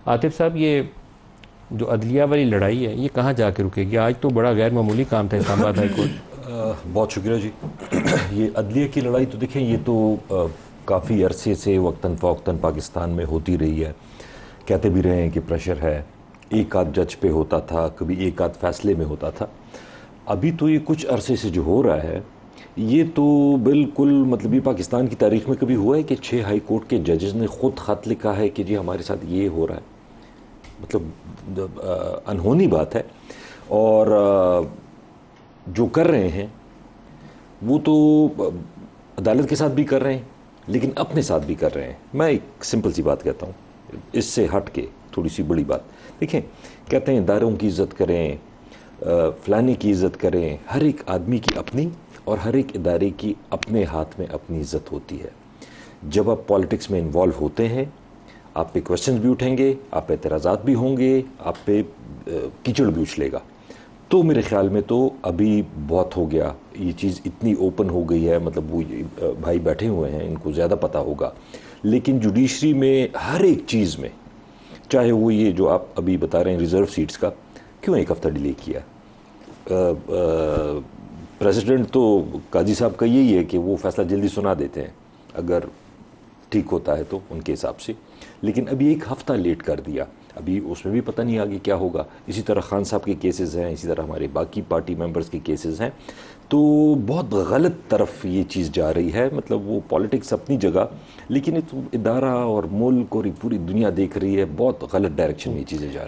عاطف صاحب، یہ جو عدلیہ والی لڑائی ہے یہ کہاں جا کے رکے گی؟ آج تو بڑا غیر معمولی کام تھا اسلام آباد ہائی کورٹ۔ بہت شکریہ جی۔ یہ عدلیہ کی لڑائی تو دیکھیں، یہ تو کافی عرصے سے وقتاً فوقتاً پاکستان میں ہوتی رہی ہے۔ کہتے بھی رہے ہیں کہ پریشر ہے، ایک آدھ جج پہ ہوتا تھا، کبھی ایک آدھ فیصلے میں ہوتا تھا۔ ابھی تو یہ کچھ عرصے سے جو ہو رہا ہے یہ تو بالکل مطلب یہ پاکستان کی تاریخ میں کبھی ہوا ہے کہ 6 ہائی کورٹ کے ججز نے خود خط لکھا ہے کہ جی ہمارے ساتھ یہ ہو رہا ہے؟ مطلب انہونی بات ہے۔ اور جو کر رہے ہیں وہ تو عدالت کے ساتھ بھی کر رہے ہیں لیکن اپنے ساتھ بھی کر رہے ہیں۔ میں ایک سمپل سی بات کہتا ہوں، اس سے ہٹ کے تھوڑی سی بڑی بات دیکھیں۔ کہتے ہیں اداروں کی عزت کریں، فلانے کی عزت کریں، ہر ایک آدمی کی اپنی اور ہر ایک ادارے کی اپنے ہاتھ میں اپنی عزت ہوتی ہے۔ جب آپ پالیٹکس میں انوالو ہوتے ہیں آپ پہ کویسچنز بھی اٹھیں گے، آپ پہ اعتراضات بھی ہوں گے، آپ پہ کیچڑ بھی اچھلے گا۔ تو میرے خیال میں تو ابھی بہت ہو گیا، یہ چیز اتنی اوپن ہو گئی ہے، مطلب وہ بھائی بیٹھے ہوئے ہیں ان کو زیادہ پتہ ہوگا، لیکن جوڈیشری میں ہر ایک چیز میں، چاہے وہ یہ جو آپ ابھی بتا رہے ہیں ریزرو سیٹس کا، کیوں ایک ہفتہ ڈیلے کیا؟ پریزیڈنٹ تو قاضی صاحب کا یہی ہے کہ وہ فیصلہ جلدی سنا دیتے ہیں اگر ٹھیک ہوتا ہے تو ان کے حساب سے، لیکن ابھی ایک ہفتہ لیٹ کر دیا۔ ابھی اس میں بھی پتہ نہیں آگے کیا ہوگا۔ اسی طرح خان صاحب کے کیسز ہیں، اسی طرح ہمارے باقی پارٹی ممبرز کے کیسز ہیں، تو بہت غلط طرف یہ چیز جا رہی ہے۔ مطلب وہ پالیٹکس اپنی جگہ، لیکن ادارہ اور ملک اور پوری دنیا دیکھ رہی ہے، بہت غلط ڈائریکشن میں یہ چیزیں جا رہی ہیں۔